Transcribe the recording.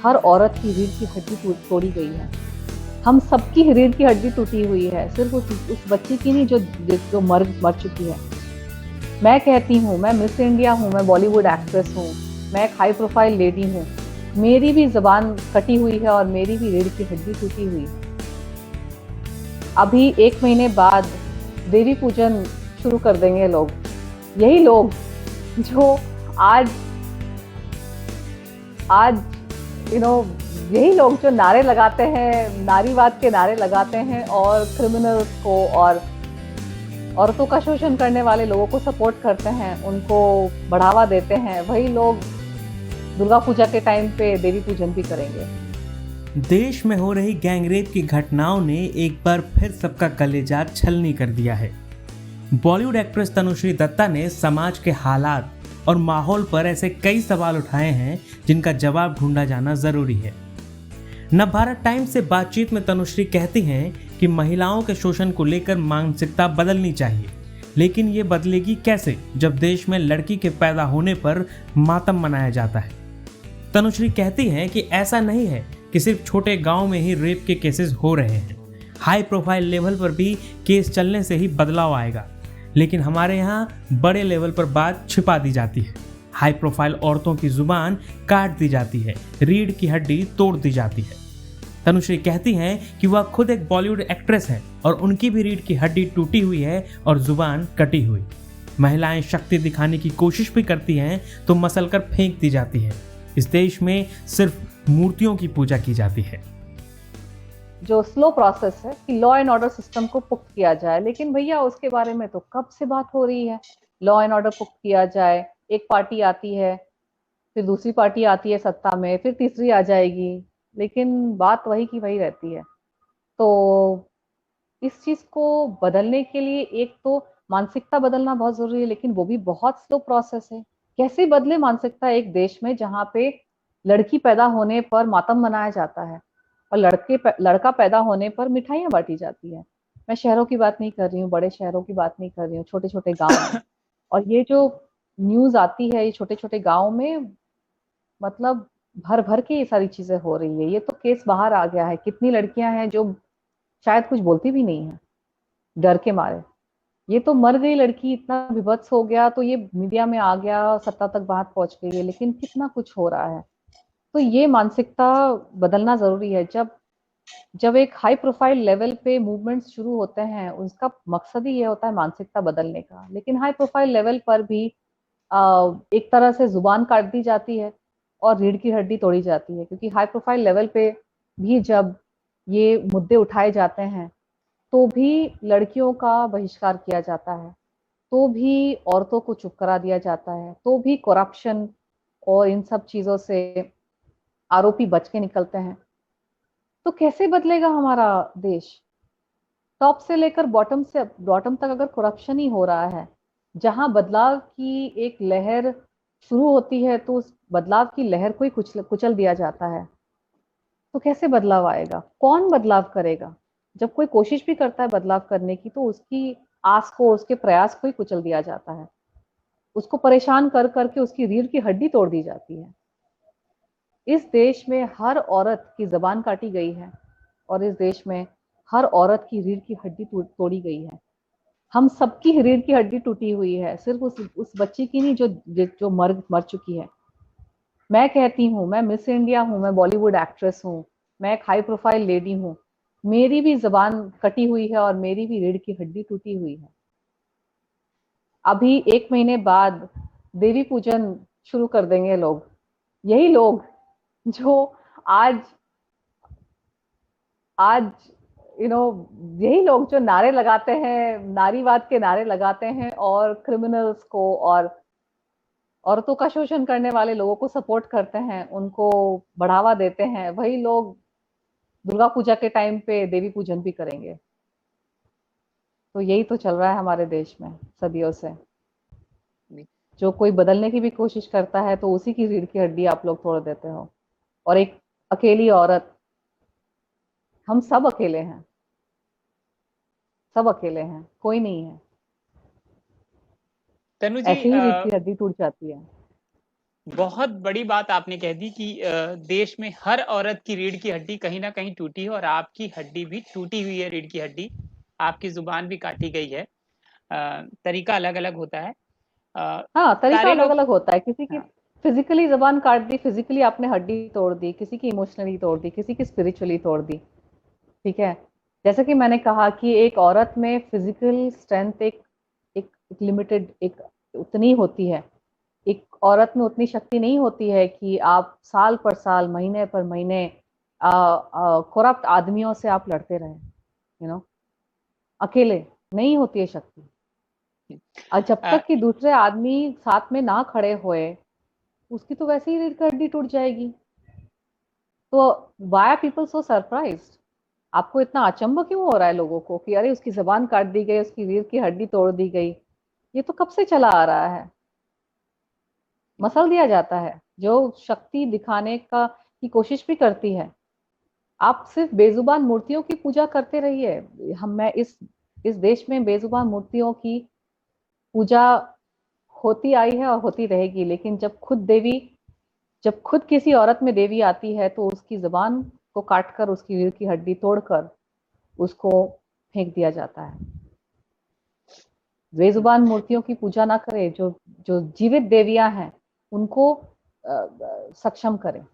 हर औरत की रीढ़ की हड्डी तोड़ी गई है। हम सबकी रीढ़ की हड्डी टूटी हुई है, सिर्फ उस बच्ची की नहीं जो मर मर चुकी है। मैं कहती हूँ, मैं मिस इंडिया हूँ, मैं बॉलीवुड एक्ट्रेस हूँ, मैं एक हाई प्रोफाइल लेडी हूँ। मेरी भी जबान कटी हुई है और मेरी भी रीढ़ की हड्डी टूटी हुई है। अभी 1 महीने बाद देवी पूजन शुरू कर देंगे लोग। यही लोग जो आज आज यू नो यही लोग जो नारे लगाते हैं, नारीवाद के नारे लगाते हैं और क्रिमिनल्स को और औरतों का शोषण करने वाले लोगों को सपोर्ट करते हैं, उनको बढ़ावा देते हैं, वही लोग दुर्गा पूजा के टाइम पे देवी पूजन भी करेंगे। देश में हो रही गैंगरेप की घटनाओं ने एक बार फिर सबका कलेजा छलनी कर दिया है। बॉलीवुड एक्ट्रेस तनुश्री दत्ता ने समाज के हालात और माहौल पर ऐसे कई सवाल उठाए हैं जिनका जवाब ढूंढा जाना जरूरी है। नवभारत टाइम्स से बातचीत में तनुश्री कहती हैं कि महिलाओं के शोषण को लेकर मानसिकता बदलनी चाहिए, लेकिन ये बदलेगी कैसे जब देश में लड़की के पैदा होने पर मातम मनाया जाता है। तनुश्री कहती हैं कि ऐसा नहीं है कि सिर्फ छोटे गांव में ही रेप के केसेस हो रहे हैं, हाई प्रोफाइल लेवल पर भी केस चलने से ही बदलाव आएगा। लेकिन हमारे यहाँ बड़े लेवल पर बात छिपा दी जाती है, हाई प्रोफाइल औरतों की जुबान काट दी जाती है, रीढ़ की हड्डी तोड़ दी जाती है। तनुश्री कहती हैं कि वह खुद एक बॉलीवुड एक्ट्रेस है और उनकी भी रीढ़ की हड्डी टूटी हुई है और जुबान कटी हुई। महिलाएं शक्ति दिखाने की कोशिश भी करती हैं तो मसल कर फेंक दी जाती है। इस देश में सिर्फ मूर्तियों की पूजा की जाती है। जो स्लो प्रोसेस है कि लॉ एंड ऑर्डर सिस्टम को पुख्त किया जाए, लेकिन भैया उसके बारे में तो कब से बात हो रही है। लॉ एंड ऑर्डर पुख्त किया जाए, एक पार्टी आती है, फिर दूसरी पार्टी आती है सत्ता में, फिर तीसरी आ जाएगी, लेकिन बात वही की वही रहती है। तो इस चीज को बदलने के लिए एक तो मानसिकता बदलना बहुत जरूरी है, लेकिन वो भी बहुत स्लो प्रोसेस है। कैसे बदले मानसिकता एक देश में जहाँ पे लड़की पैदा होने पर मातम मनाया जाता है और लड़का पैदा होने पर मिठाइयाँ बांटी जाती है। मैं शहरों की बात नहीं कर रही हूँ, बड़े शहरों की बात नहीं कर रही हूँ, छोटे छोटे गाँव में। और ये जो न्यूज आती है, ये छोटे छोटे गाँव में, मतलब भर भर के ये सारी चीजें हो रही है। ये तो केस बाहर आ गया है, कितनी लड़कियां हैं जो शायद कुछ बोलती भी नहीं है डर के मारे। ये तो मर गई लड़की, इतना विभत्स हो गया तो ये मीडिया में आ गया, सत्ता तक बात पहुंच गई है, लेकिन कितना कुछ हो रहा है। तो ये मानसिकता बदलना जरूरी है। जब जब एक हाई प्रोफाइल लेवल पे मूवमेंट्स शुरू होते हैं, उसका मकसद ही ये होता है मानसिकता बदलने का। लेकिन हाई प्रोफाइल लेवल पर भी एक तरह से जुबान काट दी जाती है और रीढ़ की हड्डी तोड़ी जाती है, क्योंकि हाई प्रोफाइल लेवल पे भी जब ये मुद्दे उठाए जाते हैं तो भी लड़कियों का बहिष्कार किया जाता है, तो भी औरतों को चुप करा दिया जाता है, तो भी करप्शन और इन सब चीजों से आरोपी बच के निकलते हैं। तो कैसे बदलेगा हमारा देश? टॉप से लेकर बॉटम तक अगर करप्शन ही हो रहा है, जहां बदलाव की एक लहर शुरू होती है तो उस बदलाव की लहर को ही कुचल दिया जाता है, तो कैसे बदलाव आएगा? कौन बदलाव करेगा? जब कोई कोशिश भी करता है बदलाव करने की, तो उसकी आस को, उसके प्रयास को ही कुचल दिया जाता है। उसको परेशान कर करके उसकी रीढ़ की हड्डी तोड़ दी जाती है। इस देश में हर औरत की जबान काटी गई है और इस देश में हर औरत की रीढ़ की हड्डी तोड़ी गई है। हम सबकी रीढ़ की हड्डी टूटी हुई है, सिर्फ उस बच्ची की नहीं जो मर मर चुकी है। मैं कहती हूँ, मैं मिस इंडिया हूँ, मैं बॉलीवुड एक्ट्रेस हूँ, मैं एक हाई प्रोफाइल लेडी हूँ। मेरी भी जबान कटी हुई है और मेरी भी रीढ़ की हड्डी टूटी हुई है। अभी 1 महीने बाद देवी पूजन शुरू कर देंगे लोग। यही लोग जो आज आज यू नो यही लोग जो नारे लगाते हैं, नारीवाद के नारे लगाते हैं और क्रिमिनल्स को और औरतों का शोषण करने वाले लोगों को सपोर्ट करते हैं, उनको बढ़ावा देते हैं, वही लोग दुर्गा पूजा के टाइम पे देवी पूजन भी करेंगे। तो यही तो चल रहा है हमारे देश में सदियों से। जो कोई बदलने की भी कोशिश करता है तो उसी की रीढ़ की हड्डी आप लोग तोड़ देते हो। और एक अकेली औरत, हम सब अकेले हैं, सब अकेले हैं, कोई नहीं है। तनु जी ऐसे ही रीढ़ की हड्डी टूट जाती है। बहुत बड़ी बात आपने कह दी कि देश में हर औरत की रीढ़ की हड्डी कहीं ना कहीं टूटी है, और आपकी हड्डी भी टूटी हुई है, रीढ़ की हड्डी। आपकी जुबान भी काटी गई है। तरीका अलग अलग होता है। हाँ, तरीका सारे अलग लोग। अलग होता है। किसी की हाँ। फिजिकली जबान काट दी, फिजिकली आपने हड्डी तोड़ दी, किसी की इमोशनली तोड़ दी, किसी की स्पिरिचुअली तोड़ दी। ठीक है। जैसे कि मैंने कहा कि एक औरत में फिजिकल स्ट्रेंथ एक लिमिटेड, एक उतनी होती है। एक औरत में उतनी शक्ति नहीं होती है कि आप साल पर साल, महीने पर महीने करप्ट आदमियों से आप लड़ते रहें, अकेले नहीं होती है शक्ति। और जब अ, तक कि दूसरे आदमी साथ में ना खड़े होए, उसकी तो वैसे ही रीढ़ की हड्डी टूट जाएगी। तो why are people so surprised? आपको इतना अचंभ क्यों हो रहा है लोगों को कि अरे उसकी जबान काट दी गई, उसकी रीढ़ की हड्डी तोड़ दी गई? ये तो कब से चला आ रहा है। मसल दिया जाता है जो शक्ति दिखाने का की कोशिश भी करती है। आप सिर्फ बेजुबान मूर्तियों की पूजा करते रहिए। मैं इस देश में बेजुबान मूर्तियों की पूजा होती आई है और होती रहेगी, लेकिन जब खुद किसी औरत में देवी आती है तो उसकी जुबान को काटकर, उसकी रीढ़ की हड्डी तोड़कर उसको फेंक दिया जाता है। बेजुबान मूर्तियों की पूजा ना करें, जो जो जीवित देवियां हैं उनको सक्षम करें।